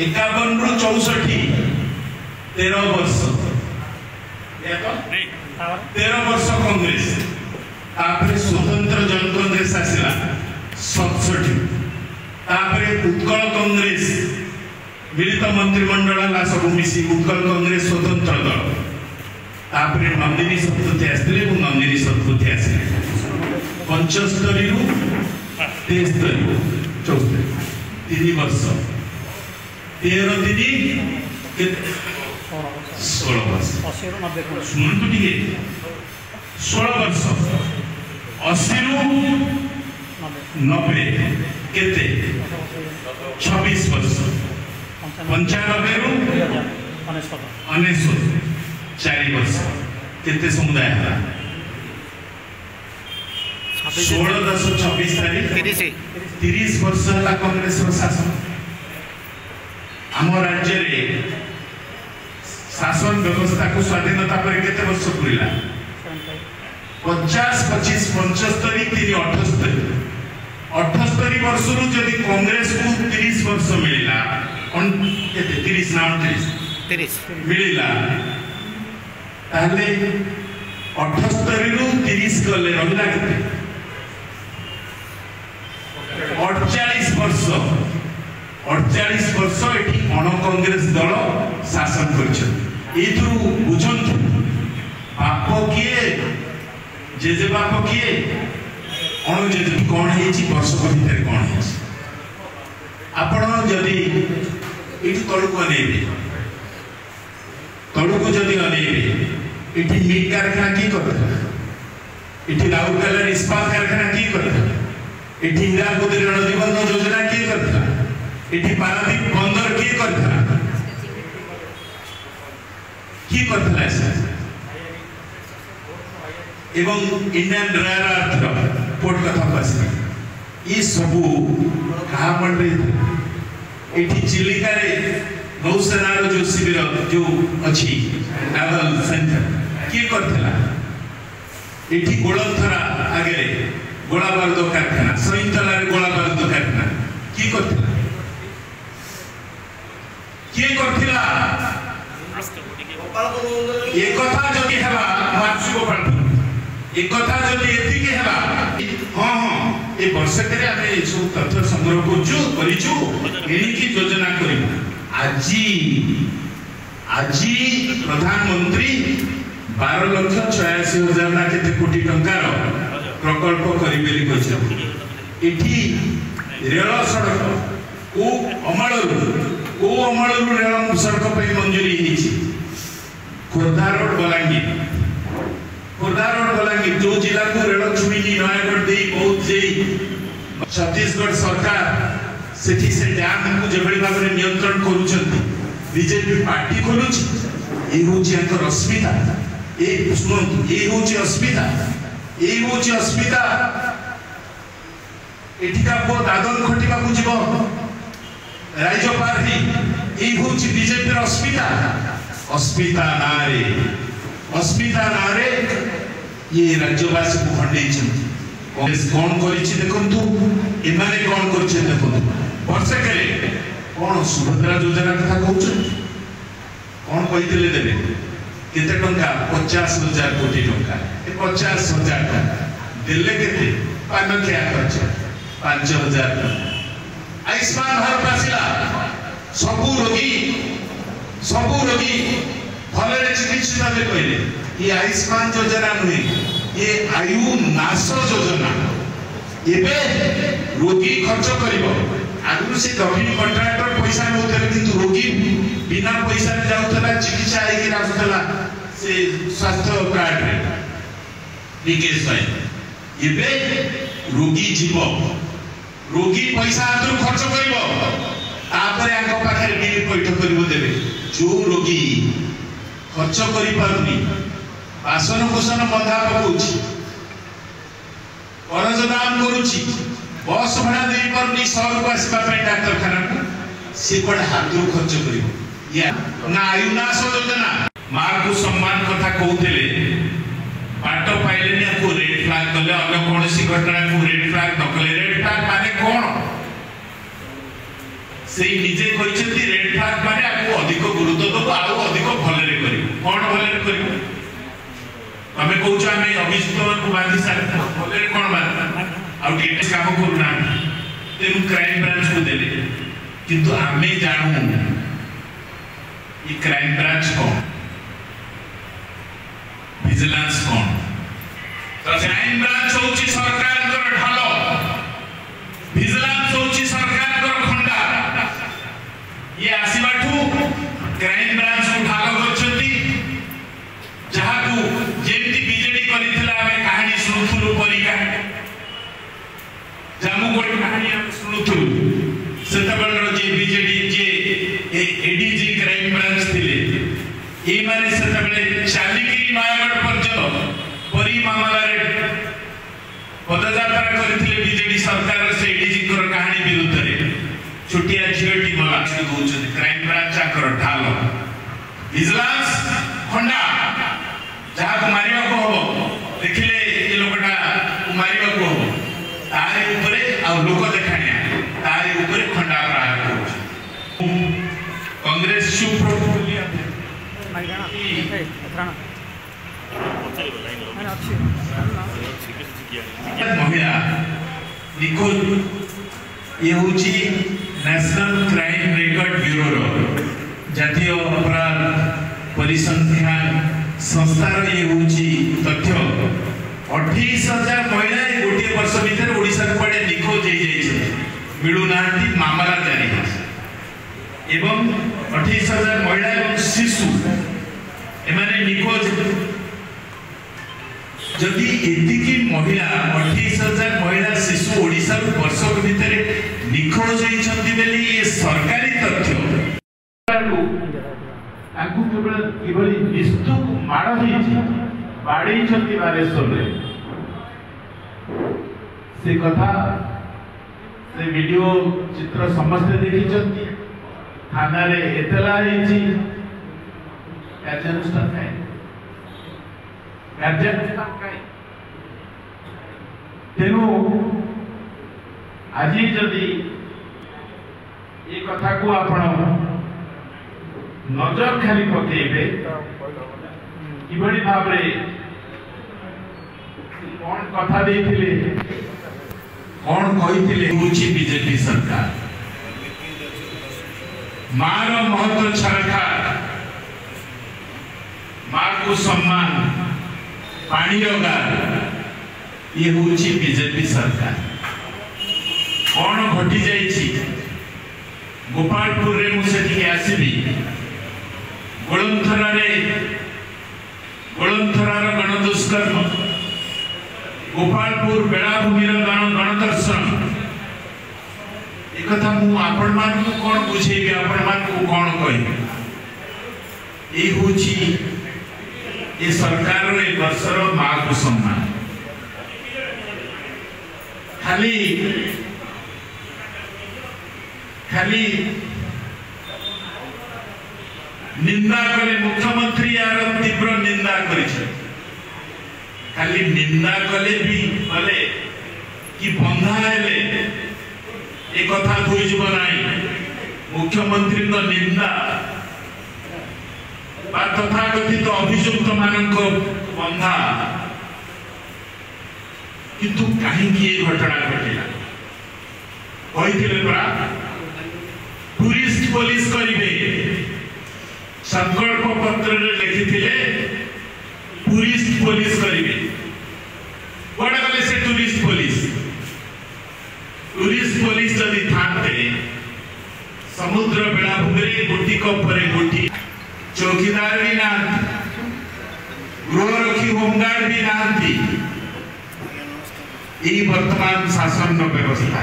51 रु 64 13 वर्ष 13 वर्ष कांग्रेस तापरे स्वतंत्र जन कांग्रेस आसिला 67 तापरे उत्कल कांग्रेस मिलित मंत्रिमंडल सब मिसी उत्कल कांग्रेस स्वतंत्र दल तापरे नंदिनी सतपथी आसले नंदिनी सतपथी आसले 75 रु 73 74 3 वर्ष 13 दिन 16 वर्ष शुणु टे 16 वर्ष 80 रु 90 केते 26 वर्ष 95 रु 99 4 वर्ष केते समुदाय है 16/10/26 तारीख 30 वर्ष है कांग्रेस शासन आम राज्य रे शासन व्यवस्था को स्वाधीनता पर केते वर्ष पुरिला 50 25 75 3 78 वर्ष रु जदि कांग्रेस को 30 वर्ष मिलिला केते 30 ना 30 मिलिला ताले 78 रु 30 गले रहिला केते 48 वर्ष 48 वर्ष एठी अण कांग्रेस दल शासन करछन एथु बुझन बाप किए जेजे बाप किए अण जेजे कोन हेची वर्ष भीतर कोन हेची आपण जदी एठी तळुको नेबे तळुको जदी अनेबे एठी मीट कारखाना की करता एठी राउरकेला इस्पात कारखाना की करता एठी हीराकुद ऋण निबंधन योजना की करता एठी पारादीप बंदर की करता ऐसा एवं इंडियन रेयर अर्थ पोर्ट कथा पासी ये सबू कहा मंडे एठी चिलिका रे नौसेना रो जो शिविर जो अछि नावल सेंटर की करथला एठी गोलंथरा आगे गोला बारूद कारखाना सईतला रे गोला बारूद कारखाना की करथला एक कथा जदि हेबा वार्षिक पार्टी एक कथा जदि एति के हेबा हां हां ए वर्ष करे आमे सब तथ्य संग्रह करिचु एनी की योजना करी आजी प्रधानमंत्री 12,86,000 ना केते कोटी टंकार प्रकल्प करी बेली कहछ एठी रेल सड़क को अमलरू रेल सड़क पे मंजूरी हिची खोर्धा रोड बलांगीर जो जिला को रेल छुईनी नयागढ़ दे बहुत जे छत्तीसगढ़ सरकार सेठी से डैम को जेबड़ी भाग रे नियंत्रण करूछंती बीजेपी पार्टी खोलुछ ए होची अंकर अस्मिता ए सुनो ए होची अस्मिता एठिका को दादन खटिबा को जीव राइजो पार्टी ए होची बीजेपी र अस्मिता नारे ये राज्यवासी को खंडेई छथि कांग्रेस कोन करिछि देखंतु एमाने कोन करछि देखंतु वर्ष केले कोन सुभद्रा योजना कथा कहउछ कोन कहितले देबे केते टंका 50,000 कोटी टंका ए 50,000 टंका देले केते पान क्या खर्च 5,000 आयुष्मान भारत आसिला सबु रोगी भलरे चिकित्सित हेबे कहले ये आयुष्मान योजना नुहे ये आयु नाश योजना एबे रोगी खर्च करिवो आगु से दक्षिणी कॉन्ट्रैक्टर पैसा नउतले किंतु रोगी बिना पैसा रे जाउतला चिकित्सा आइके राखतला से स्वास्थ्य कार्ड रे विकेश भाई एबे रोगी जीव रोगी पैसा आदर खर्च करिवो तापर आंको पाखरे बिल पैठ करिवो देबे जो रोगी खर्च करि पारुनी बासन कुसन बंधा पकाउछि करज दाम करूछि बस भाड़ा दे पारुनी 100 रुपया आसबा पे डाक्तरखाना को से कोड हाथु खर्च करिवो या ना आयुनाश योजना मां को सम्मान कथा कहउतले पाटो पाइलेनी को रेड फ्लैग कले अन्य कोनसी घटना को रेड फ्लैग नकले रेड फ्लैग माने कोन से निजे कहते रेड फ्लैग माने आपको अधिक गुरुत्व दबो आउ अधिक भलरे करिवो कोन भलरे करिवो तमे कहूछ आमे अभियुक्त को बांधी सार भलरे कोन बांध आउ डिटेल्स काम करूना तेनु क्राइम ब्रांच को देले किंतु आमे जानू ई क्राइम ब्रांच कोन विजिलेंस कोन तो क्राइम ब्रांच होची सरकार कर ढालो विजिलेंस होची सरकार कर खंडा ये आसीबाठू क्राइम ब्रांच को ढालो करछंती जहा को जेमती बीजेडी करितला हमें कहानी सुनुथुलु परी कहानी जामुगोट कहानी हम सुनुथुलु सेतबेलर जे बीजेडी जे एडीजी क्राइम ब्रांच थिले ए माने सेतबेले चालीगिरी नयागढ़ पर्यंत परी मामला रे पदयात्रा करथिले बीजेडी सरकार से एडीजी कर कहानी विरुद्ध रे छुटिया झियोटी गला से कहउछ क्राइम ब्रांच आकर ढालो विजिलेंस खंडा जहा को मारिबा को हो देखिले ए लोकटा मारिबा को हो तारे ऊपर आ लोक देखानिया तारे ऊपर खंडा प्रहार करूछ कांग्रेस चुप प्रोटोकॉल महिला निखोज ये होची नेशनल क्राइम रिकॉर्ड ब्यूरो जातीय अपराध परिसंख्यान संस्थार ये होची तथ्य 28,000 महिला गोटे वर्ष भीतर ओडिसा पड़े निखोज हो जाइए मिलू ना मामला जारी एवं 28,000 महिला एवं शिशु एमाने निखोज जदि एतिकी महिला 28,000 महिला शिशु ओडिसा वर्ष भीतर निखोज होइछंती बेली ये सरकारी तथ्य आगु केवल किबली निस्तुक माड़ होइछि बाड़ी छंती बालेश्वर रे से कथा से वीडियो चित्र समस्त देखि छंती थाना रे एतला होइछि कार्यानुष्ठान काय कार्यानुष्ठान काय तेनु आज जदि ये कथा को आपण नजर खाली पकेबे किबड़ी भाव रे कौन कथा देथिले कौन कहिथिले होची बीजेपी सरकार मार महत्व छाखा मां को सम्मान पानी लगा ये होची बीजेपी सरकार कौन घटी जाइछि गोपालपुर रे मुसेठी आसीबी गोलंथरार गणदुष्कर्म गोपालपुर बेलाभूमिर गणदर्शन एक कथा मु आपण मान को कोन बुझेबी आपण मान को कोन कहि ए होची ये सरकार रे वर्षर मां को सम्मान खाली निंदा कले मुख्यमंत्री यार तीव्र निंदा करिछ खाली निंदा कले भी बोले कि बंधा हेले एक कथा धोई जब नाही मुख्यमंत्री तो निंदा बा तथाकथित अभियुक्त मानक बंधा किंतु कहीं ये घटना घटिला कहिथिले परा टूरिस्ट पुलिस करिवे संकल्प पत्र रे लिखिथिले टूरिस्ट पुलिस करिवे कोडा गले से टूरिस्ट पुलिस जदि थाते समुद्र बेलाभूमि रे गोटी कपरे गोटी चौकीदार भी ना गृहरक्षी होमगार्ड भी ना वर्तमान शासन व्यवस्था